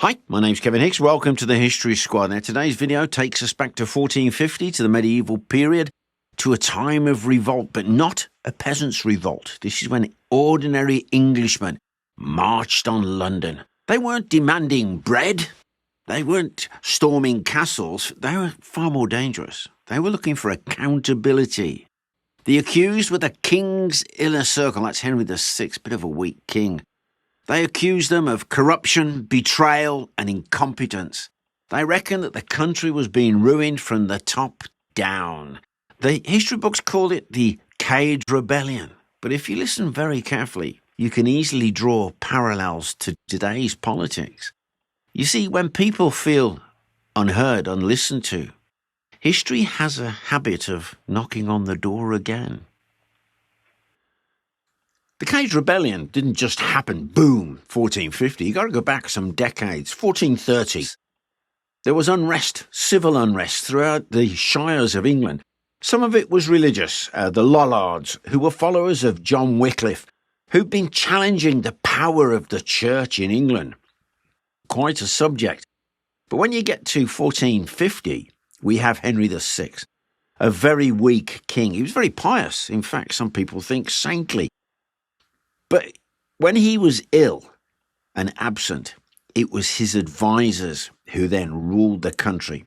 Hi, my name's Kevin Hicks. Welcome to the History Squad. Now, today's video takes us back to 1450, to the medieval period, to a time of revolt, but not a peasants' revolt. This is when ordinary Englishmen marched on London. They weren't demanding bread. They weren't storming castles. They were far more dangerous. They were looking for accountability. The accused were the king's inner circle. That's Henry VI, bit of a weak king. They accused them of corruption, betrayal, and incompetence. They reckoned that the country was being ruined from the top down. The history books called it the Cade Rebellion. But if you listen very carefully, you can easily draw parallels to today's politics. You see, when people feel unheard, unlistened to, history has a habit of knocking on the door again. The Cade Rebellion didn't just happen, boom, 1450. You've got to go back some decades, 1430s. There was unrest, civil unrest throughout the shires of England. Some of it was religious, the Lollards, who were followers of John Wycliffe, who'd been challenging the power of the church in England. Quite a subject. But when you get to 1450, we have Henry VI, a very weak king. He was very pious. In fact, some people think saintly. But when he was ill and absent, it was his advisors who then ruled the country,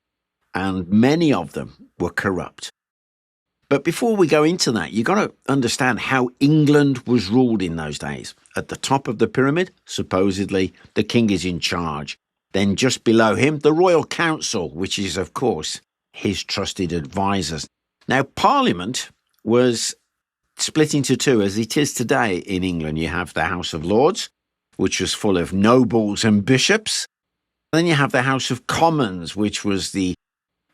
and many of them were corrupt. But before we go into that, you've got to understand how England was ruled in those days. At the top of the pyramid, supposedly, the king is in charge. Then just below him, the Royal Council, which is, of course, his trusted advisors. Now, Parliament was split into two, as it is today in England. You have the House of Lords, which was full of nobles and bishops. Then you have the House of Commons, which was the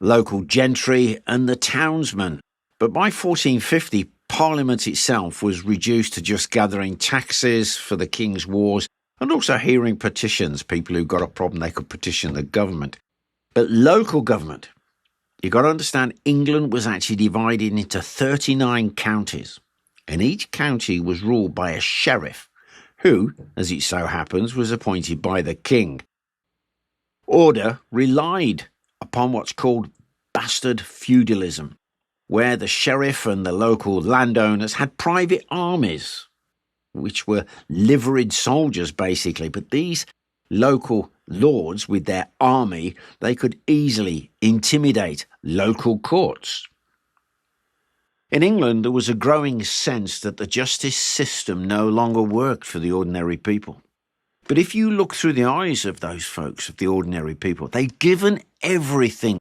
local gentry and the townsmen. But by 1450, Parliament itself was reduced to just gathering taxes for the king's wars and also hearing petitions. People who got a problem, they could petition the government. But local government, you've got to understand, England was actually divided into 39 counties. And each county was ruled by a sheriff, who, as it so happens, was appointed by the king. Order relied upon what's called bastard feudalism, where the sheriff and the local landowners had private armies, which were liveried soldiers, basically. But these local lords, with their army, they could easily intimidate local courts. In England, there was a growing sense that the justice system no longer worked for the ordinary people. But if you look through the eyes of those folks, of the ordinary people, they'd given everything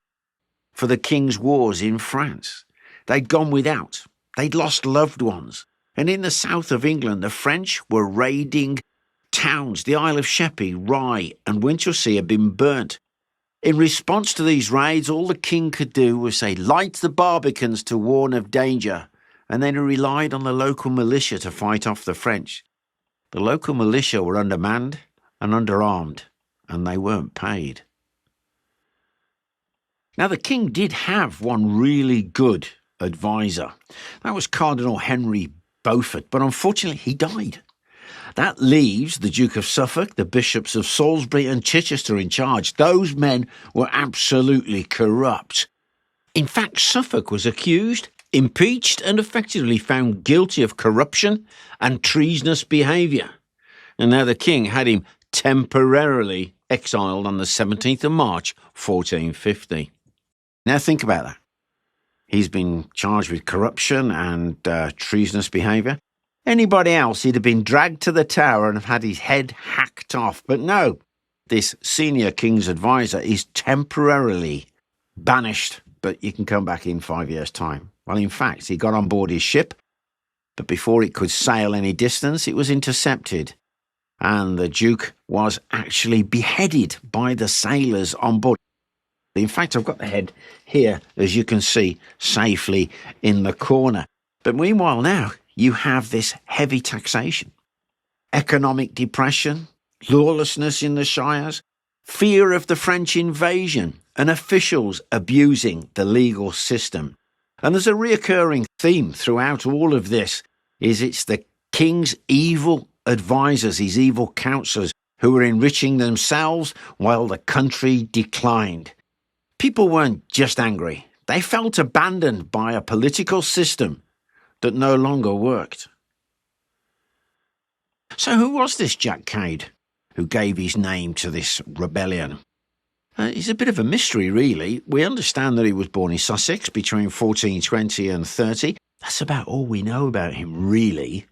for the king's wars in France. They'd gone without. They'd lost loved ones. And in the south of England, the French were raiding towns. The Isle of Sheppey, Rye, and Winchelsea had been burnt. In response to these raids, all the king could do was say, light the barbicans to warn of danger, and then he relied on the local militia to fight off the French. The local militia were undermanned and underarmed, and they weren't paid. Now, the king did have one really good advisor. That was Cardinal Henry Beaufort, but unfortunately he died. That leaves the Duke of Suffolk, the bishops of Salisbury and Chichester in charge. Those men were absolutely corrupt. In fact, Suffolk was accused, impeached, and effectively found guilty of corruption and treasonous behaviour. And now the king had him temporarily exiled on the 17th of March, 1450. Now think about that. He's been charged with corruption and treasonous behaviour. Anybody else, he'd have been dragged to the tower and have had his head hacked off. But no, this senior king's advisor is temporarily banished, but you can come back in 5 years' time. Well, in fact, he got on board his ship, but before it could sail any distance, it was intercepted. And the Duke was actually beheaded by the sailors on board. In fact, I've got the head here, as you can see, safely in the corner. But meanwhile now, you have this heavy taxation, economic depression, lawlessness in the shires, fear of the French invasion, and officials abusing the legal system. And there's a reoccurring theme throughout all of this, is it's the king's evil advisors, his evil counsellors, who were enriching themselves while the country declined. People weren't just angry. They felt abandoned by a political system that no longer worked. So who was this Jack Cade who gave his name to this rebellion? He's a bit of a mystery, really. We understand that he was born in Sussex between 1420 and 30. That's about all we know about him, really.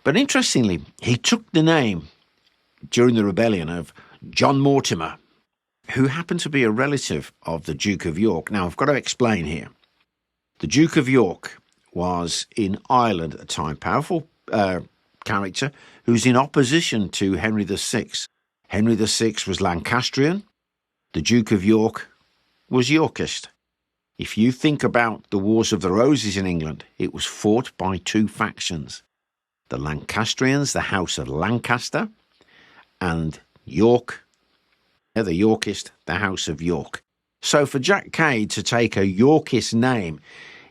But interestingly, he took the name during the rebellion of John Mortimer, who happened to be a relative of the Duke of York. Now, I've got to explain here. The Duke of York was in Ireland at the time, powerful character who's in opposition to Henry VI. Henry VI was Lancastrian. The Duke of York was Yorkist. If you think about the Wars of the Roses in England, it was fought by two factions. The Lancastrians, the House of Lancaster, and York, the Yorkist, the House of York. So for Jack Cade to take a Yorkist name,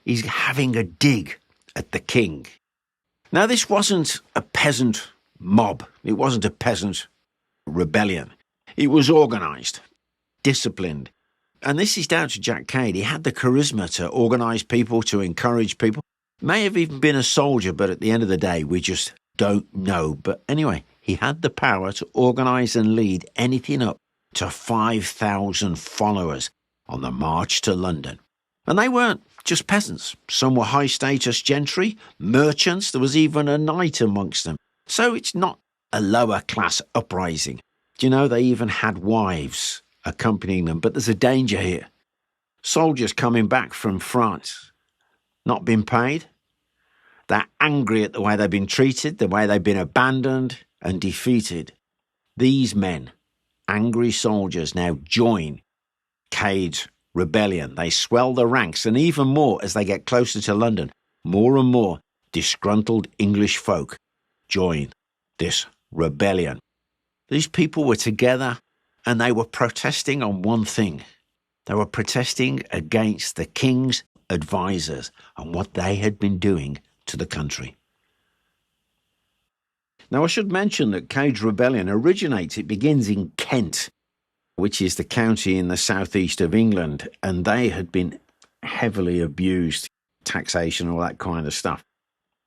he's having a dig at the king. Now, this wasn't a peasant mob. It wasn't a peasant rebellion. It was organised, disciplined. And this is down to Jack Cade. He had the charisma to organise people, to encourage people. May have even been a soldier, but at the end of the day, we just don't know. But anyway, he had the power to organise and lead anything up to 5,000 followers on the march to London. And they weren't just peasants. Some were high-status gentry, merchants. There was even a knight amongst them. So it's not a lower-class uprising. Do you know, they even had wives accompanying them. But there's a danger here. Soldiers coming back from France, not been paid. They're angry at the way they've been treated, the way they've been abandoned and defeated. These men, angry soldiers, now join Cade's rebellion. They swell the ranks, and even more as they get closer to London, more and more disgruntled English folk join this rebellion. These people were together and they were protesting on one thing. They were protesting against the king's advisors and what they had been doing to the country. Now, I should mention that Cade's rebellion it begins in Kent, which is the county in the southeast of England, and they had been heavily abused, taxation, all that kind of stuff.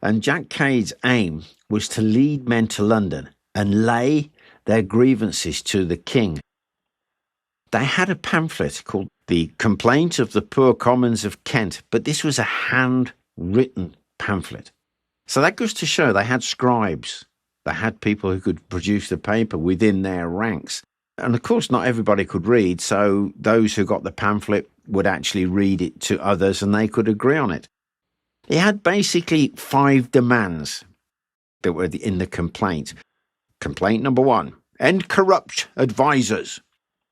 And Jack Cade's aim was to lead men to London and lay their grievances to the king. They had a pamphlet called The Complaint of the Poor Commons of Kent, but this was a handwritten pamphlet. So that goes to show they had scribes. They had people who could produce the paper within their ranks. And of course, not everybody could read, so those who got the pamphlet would actually read it to others and they could agree on it. It had basically 5 demands that were in the complaint. Complaint number 1, end corrupt advisors.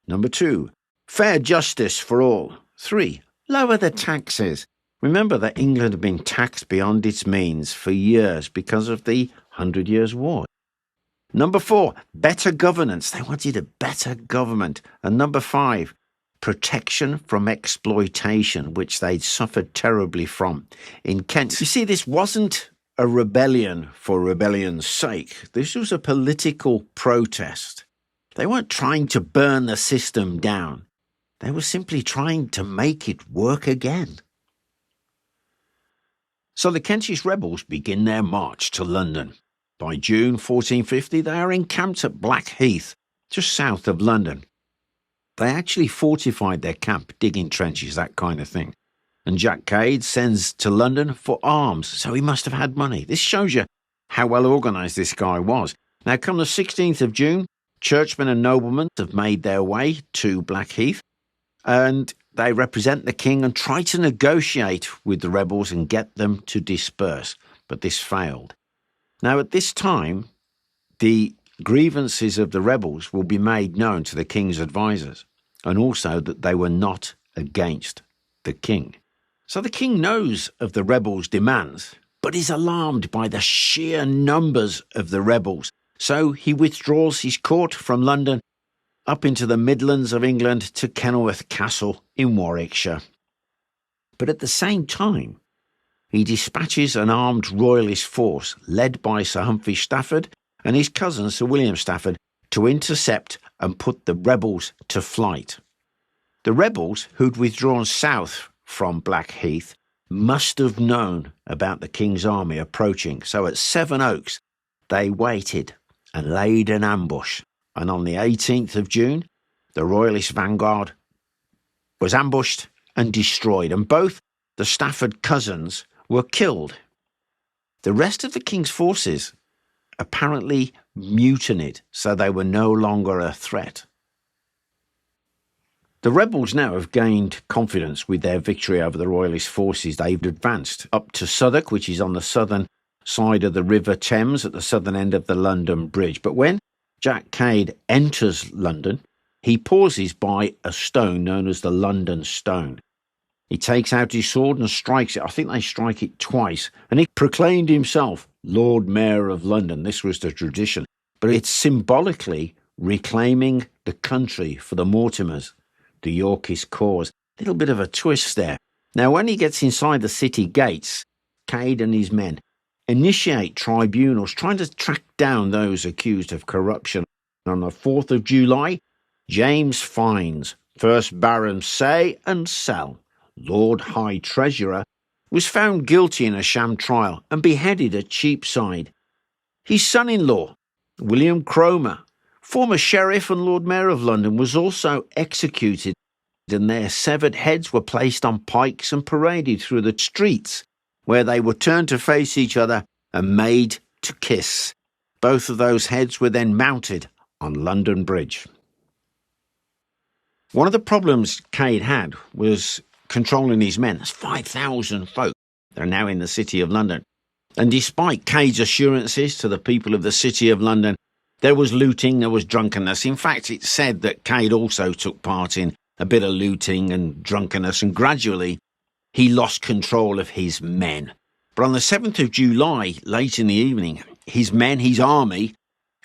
Number 2, fair justice for all. 3, lower the taxes. Remember that England had been taxed beyond its means for years because of the 100 Years' War. Number 4, better governance. They wanted a better government. And number 5, protection from exploitation, which they'd suffered terribly from in Kent. You see, this wasn't a rebellion for rebellion's sake. This was a political protest. They weren't trying to burn the system down. They were simply trying to make it work again. So the Kentish rebels begin their march to London. By June 1450, they are encamped at Blackheath, just south of London. They actually fortified their camp, digging trenches, that kind of thing. And Jack Cade sends to London for arms, so he must have had money. This shows you how well organised this guy was. Now, come the 16th of June, churchmen and noblemen have made their way to Blackheath, and they represent the king and try to negotiate with the rebels and get them to disperse. But this failed. Now, at this time, the grievances of the rebels will be made known to the king's advisors, and also that they were not against the king. So the king knows of the rebels' demands, but is alarmed by the sheer numbers of the rebels. So he withdraws his court from London up into the Midlands of England to Kenilworth Castle in Warwickshire. But at the same time, he dispatches an armed royalist force led by Sir Humphrey Stafford and his cousin Sir William Stafford to intercept and put the rebels to flight. The rebels, who'd withdrawn south from Blackheath, must have known about the king's army approaching, so at Sevenoaks they waited and laid an ambush, and on the 18th of June the royalist vanguard was ambushed and destroyed, and both the Stafford cousins were killed. The rest of the king's forces apparently mutinied, so they were no longer a threat. The rebels now have gained confidence with their victory over the royalist forces. They've advanced up to Southwark, which is on the southern side of the River Thames at the southern end of the London Bridge. But when Jack Cade enters London, he pauses by a stone known as the London Stone. He takes out his sword and strikes it. I think they strike it twice. And he proclaimed himself Lord Mayor of London. This was the tradition. But it's symbolically reclaiming the country for the Mortimers, the Yorkist cause. A little bit of a twist there. Now, when he gets inside the city gates, Cade and his men initiate tribunals trying to track down those accused of corruption. On the 4th of July, James Fines, 1st Baron Say and Sell, Lord High Treasurer, was found guilty in a sham trial and beheaded at Cheapside. His son-in-law, William Cromer, former Sheriff and Lord Mayor of London, was also executed, and their severed heads were placed on pikes and paraded through the streets, where they were turned to face each other and made to kiss. Both of those heads were then mounted on London Bridge. One of the problems Cade had was controlling his men. That's 5,000 folk. They're now in the City of London. And despite Cade's assurances to the people of the City of London, there was looting, there was drunkenness. In fact, it's said that Cade also took part in a bit of looting and drunkenness, and gradually he lost control of his men. But on the 7th of July, late in the evening, his men, his army,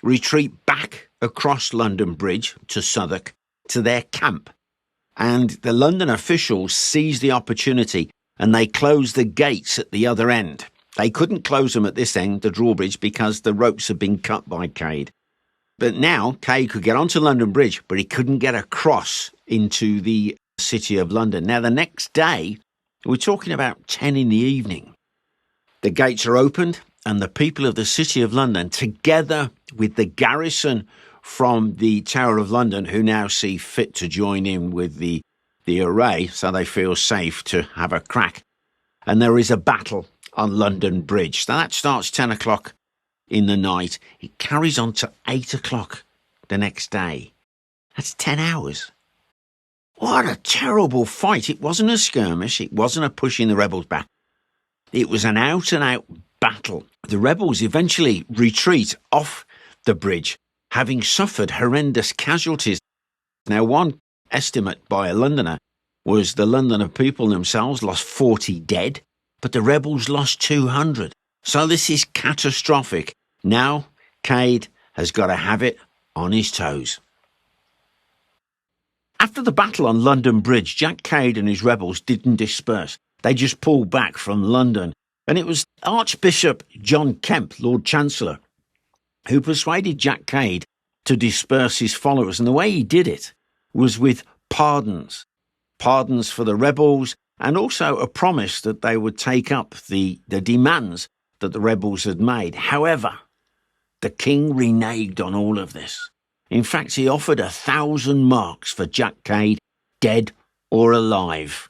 retreat back across London Bridge to Southwark to their camp. And the London officials seized the opportunity and they closed the gates at the other end. They couldn't close them at this end, the drawbridge, because the ropes had been cut by Cade. But now Cade could get onto London Bridge, but he couldn't get across into the City of London. Now, the next day, we're talking about 10 in the evening, the gates are opened and the people of the City of London, together with the garrison from the Tower of London, who now see fit to join in with the array, so they feel safe to have a crack. And there is a battle on London Bridge. Now, that starts 10 o'clock in the night. It carries on to 8 o'clock the next day. That's 10 hours. What a terrible fight. It wasn't a skirmish. It wasn't a pushing the rebels back. It was an out-and-out battle. The rebels eventually retreat off the bridge, having suffered horrendous casualties. Now, one estimate by a Londoner was the Londoner people themselves lost 40 dead, but the rebels lost 200. So this is catastrophic. Now, Cade has got to have it on his toes. After the battle on London Bridge, Jack Cade and his rebels didn't disperse. They just pulled back from London. And it was Archbishop John Kemp, Lord Chancellor, who persuaded Jack Cade to disperse his followers. And the way he did it was with pardons. Pardons for the rebels, and also a promise that they would take up the demands that the rebels had made. However, the king reneged on all of this. In fact, he offered 1,000 marks for Jack Cade, dead or alive.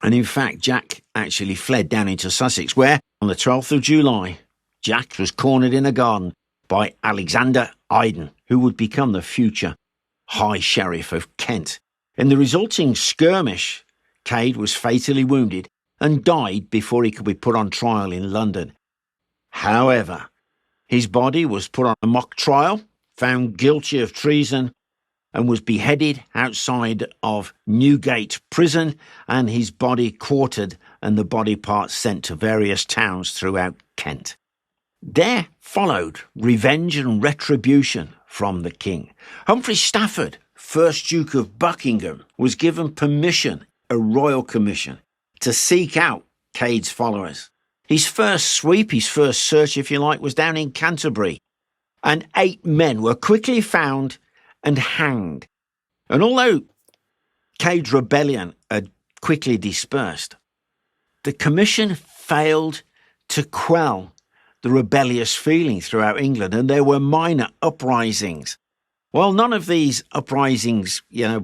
And in fact, Jack actually fled down into Sussex, where on the 12th of July, Jack was cornered in a garden by Alexander Iden, who would become the future High Sheriff of Kent. In the resulting skirmish, Cade was fatally wounded and died before he could be put on trial in London. However, his body was put on a mock trial, found guilty of treason, and was beheaded outside of Newgate prison, and his body quartered and the body parts sent to various towns throughout Kent. There followed revenge and retribution from the king. Humphrey Stafford, 1st Duke of Buckingham, was given permission, a royal commission, to seek out Cade's followers. His first sweep, his first search, if you like, was down in Canterbury. and 8 men were quickly found and hanged. And although Cade Rebellion had quickly dispersed, the commission failed to quell the rebellious feeling throughout England, and there were minor uprisings. Well, none of these uprisings,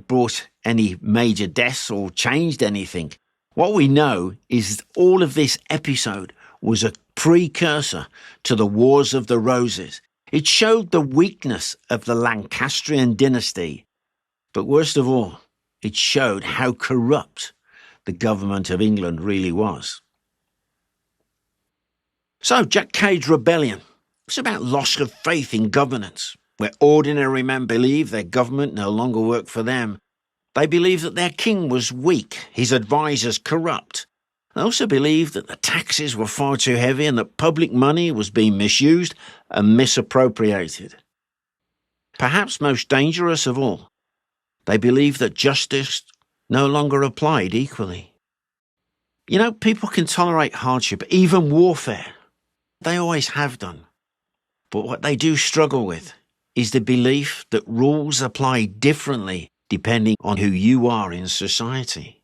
brought any major deaths or changed anything. What we know is all of this episode was a precursor to the Wars of the Roses. It showed the weakness of the Lancastrian dynasty, but worst of all, it showed how corrupt the government of England really was. So, Cade's Rebellion was about loss of faith in governance, where ordinary men believed their government no longer worked for them. They believed that their king was weak, his advisors corrupt. They also believed that the taxes were far too heavy and that public money was being misused and misappropriated. Perhaps most dangerous of all, they believed that justice no longer applied equally. People can tolerate hardship, even warfare. They always have done. But what they do struggle with is the belief that rules apply differently depending on who you are in society.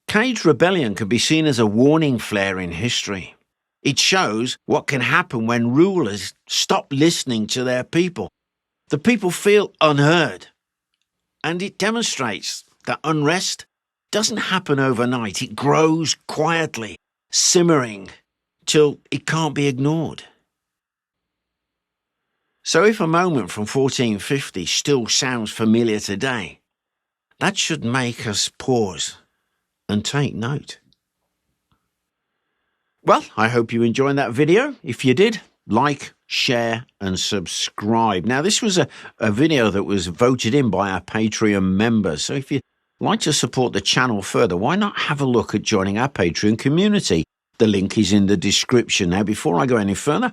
Cade's Rebellion can be seen as a warning flare in history. It shows what can happen when rulers stop listening to their people. The people feel unheard, and it demonstrates that unrest doesn't happen overnight. It grows quietly, simmering, till it can't be ignored. So if a moment from 1450 still sounds familiar today, that should make us pause and take note. Well, I hope you enjoyed that video. If you did, like, share and subscribe. Now, this was a video that was voted in by our Patreon members. So if you'd like to support the channel further, why not have a look at joining our Patreon community? The link is in the description. Now, before I go any further,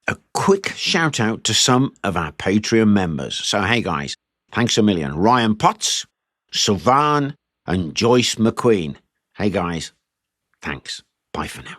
a quick shout out to some of our Patreon members. So, hey guys, thanks a million. Ryan Potts, Sylvan, and Joyce McQueen. Hey guys, thanks. Bye for now.